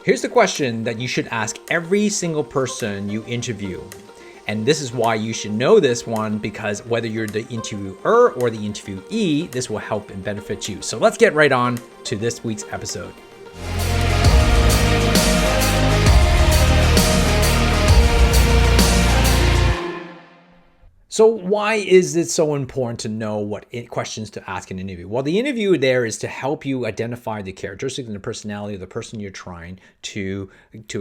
Here's the question that you should ask every single person you interview. And this is why you should know this one, because whether you're the interviewer or the interviewee, this will help and benefit you. So let's get right on to this week's episode. So why is it so important to know what questions to ask in an interview? Well, the interview there is to help you identify the characteristics and the personality of the person you're trying to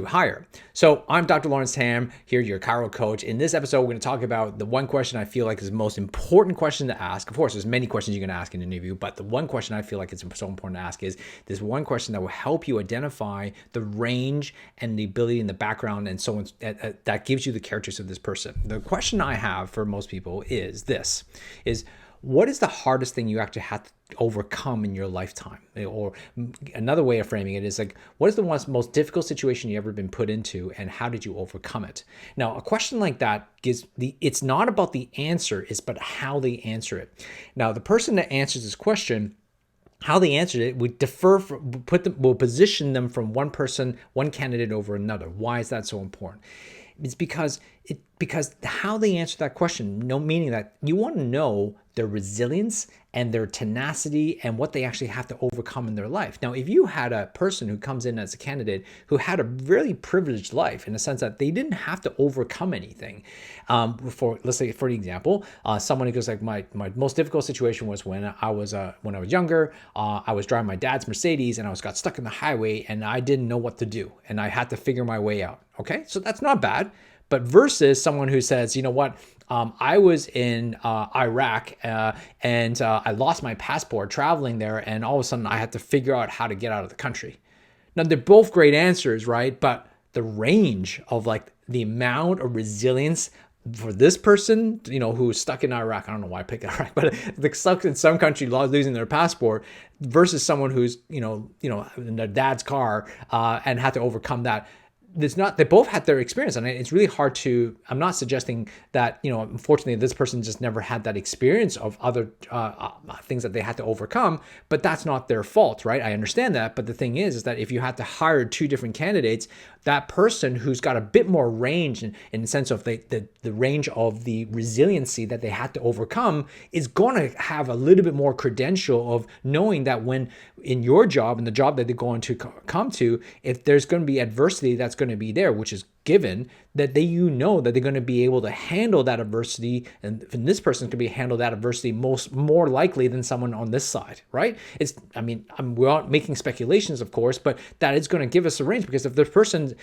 hire. So I'm Dr. Laurence Tham, here, your chiro coach. In this episode, we're going to talk about the one question I feel like is the most important question to ask. Of course, there's many questions you can ask in an interview, but the one question I feel like it's so important to ask is this one question that will help you identify the range and the ability and the background and so on that gives you the characteristics of this person. The question I have for most people is this, what is the hardest thing you actually have to overcome in your lifetime? Or another way of framing it is like, what is the most difficult situation you ever been put into and how did you overcome it? Now, a question like that it's not about the answer, it's about how they answer it. Now, the person that answers this question, how they answered it would will position them from one candidate over another. Why is that so important? It's because how they answer that question, meaning that you want to know their resilience and their tenacity and what they actually have to overcome in their life. Now, if you had a person who comes in as a candidate who had a really privileged life in the sense that they didn't have to overcome anything, let's say, for example, someone who goes like, my most difficult situation was when I was younger, I was driving my dad's Mercedes and got stuck in the highway and I didn't know what to do and I had to figure my way out. Okay, so that's not bad. But versus someone who says, you know what, I was in Iraq and I lost my passport traveling there, and all of a sudden I had to figure out how to get out of the country. Now, they're both great answers, right? But the range of like the amount of resilience for this person, who's stuck in Iraq, I don't know why I picked Iraq, but stuck in some country losing their passport versus someone who's, in their dad's car and had to overcome that. They both had their experience, and it's really hard I'm not suggesting that, unfortunately this person just never had that experience of other things that they had to overcome, but that's not their fault, right? I understand that. But the thing is that if you had to hire two different candidates, that person who's got a bit more range in the sense of the range of the resiliency that they had to overcome is going to have a little bit more credential of knowing that when in your job and the job that they're going to come to, if there's going to be adversity that's going to be there, which is given, that that they're going to be able to handle that adversity, and this person could handle that adversity more likely than someone on this side, right? We're not making speculations, of course, but that is going to give us a range, because if the person's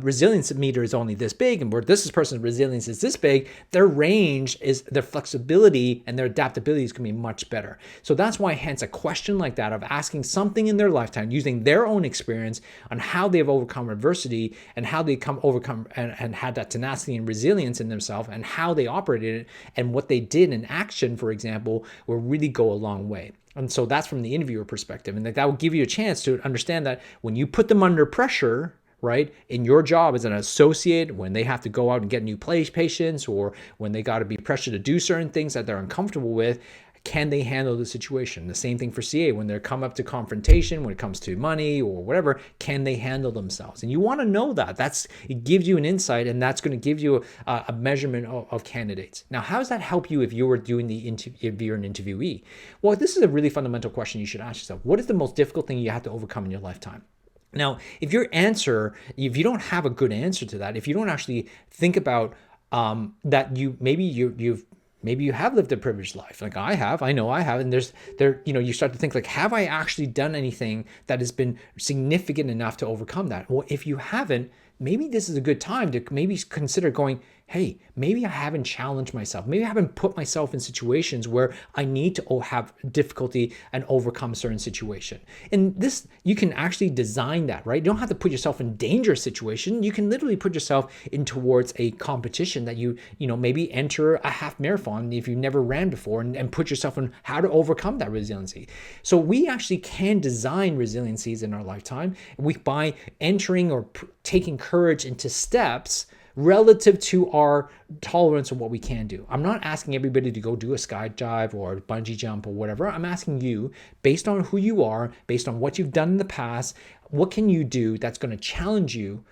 resilience meter is only this big, and where this person's resilience is this big, their range their flexibility and their adaptability is going to be much better. So that's why, hence, a question like that of asking something in their lifetime using their own experience on how they've overcome adversity and how they overcome and had that tenacity and resilience in themselves and how they operated it and what they did in action, for example, will really go a long way. And so that's from the interviewer perspective. And that will give you a chance to understand that when you put them under pressure, right, in your job as an associate, when they have to go out and get new patients, or when they got to be pressured to do certain things that they're uncomfortable with, can they handle the situation? The same thing for CA. When they come up to confrontation, when it comes to money or whatever, can they handle themselves? And you want to know that. It gives you an insight, and that's going to give you a measurement of candidates. Now, how does that help you if you were doing if you're an interviewee? Well, this is a really fundamental question you should ask yourself. What is the most difficult thing you have to overcome in your lifetime? Now, if you don't have a good answer to that, if you don't actually think about that maybe you have lived a privileged life, like I know I have, and you start to think like, have I actually done anything that has been significant enough to overcome that? Well, if you haven't, maybe this is a good time to maybe consider going, hey, maybe I haven't challenged myself. Maybe I haven't put myself in situations where I need to have difficulty and overcome a certain situation. And this, you can actually design that, right? You don't have to put yourself in dangerous situation. You can literally put yourself in towards a competition that maybe enter a half marathon if you've never ran before, and put yourself in how to overcome that resiliency. So we actually can design resiliencies in our lifetime by entering or taking courage into steps relative to our tolerance of what we can do. I'm not asking everybody to go do a skydive or a bungee jump or whatever. I'm asking you, based on who you are, based on what you've done in the past, what can you do that's going to challenge you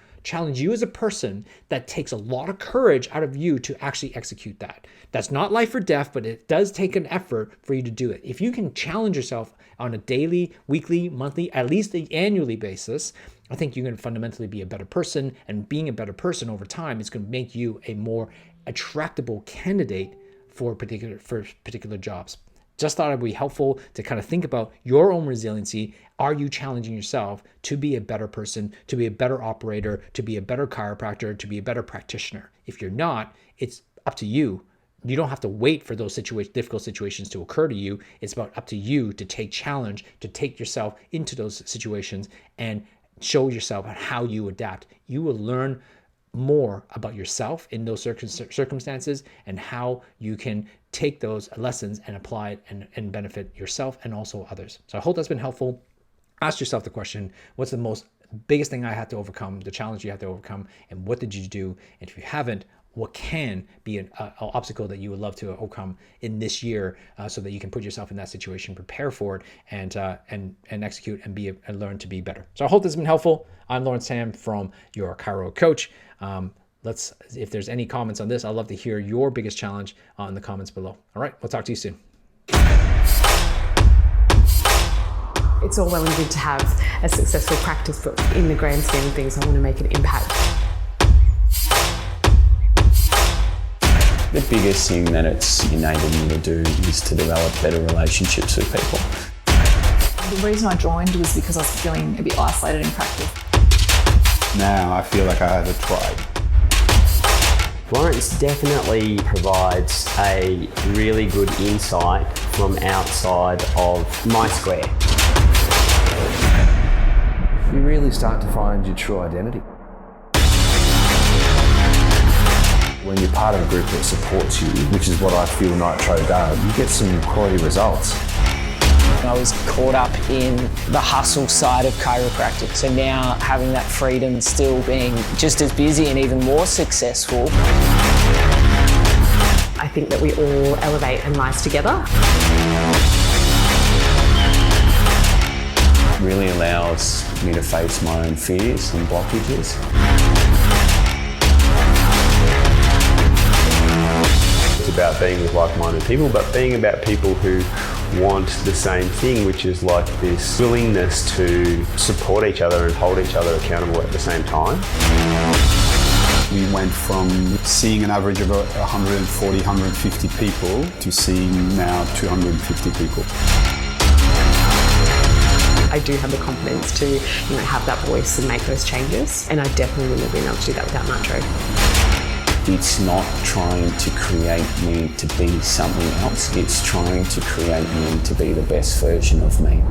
as a person, that takes a lot of courage out of you to actually execute that. That's not life or death, but it does take an effort for you to do it. If you can challenge yourself on a daily, weekly, monthly, at least an annually basis, I think you're going to fundamentally be a better person, and being a better person over time is going to make you a more attractable candidate for particular jobs. Just thought it would be helpful to kind of think about your own resiliency. Are you challenging yourself to be a better person, to be a better operator, to be a better chiropractor, to be a better practitioner? If you're not, it's up to you. You don't have to wait for those difficult situations to occur to you. It's about up to you to take challenge, to take yourself into those situations and show yourself how you adapt. You will learn more about yourself in those circumstances and how you can take those lessons and apply it and benefit yourself and also others. So I hope that's been helpful. Ask yourself the question, what's the biggest thing I had to overcome, the challenge you had to overcome, and what did you do? And if you haven't, what can be an obstacle that you would love to overcome in this year, so that you can put yourself in that situation, prepare for it, and execute and learn to be better. So I hope this has been helpful. I'm Laurence Tham from Your Chiro Coach. If there's any comments on this, I'd love to hear your biggest challenge in the comments below. All right, we'll talk to you soon. It's all well and good to have a successful practice, but in the grand scheme of things, I want to make an impact. The biggest thing that it's enabled me to do is to develop better relationships with people. The reason I joined was because I was feeling a bit isolated in practice. Now I feel like I have a tribe. Laurence definitely provides a really good insight from outside of my square. You really start to find your true identity. When you're part of a group that supports you, which is what I feel Nitro does, you get some quality results. I was caught up in the hustle side of chiropractic, so now having that freedom, still being just as busy and even more successful. I think that we all elevate and rise together. It really allows me to face my own fears and blockages. It's about being with like-minded people, but being about people who want the same thing, which is like this willingness to support each other and hold each other accountable at the same time. We went from seeing an average of 140, 150 people to seeing now 250 people. I do have the confidence to, have that voice and make those changes, and I definitely wouldn't have been able to do that without Nitro. It's not trying to create me to be something else, it's trying to create me to be the best version of me.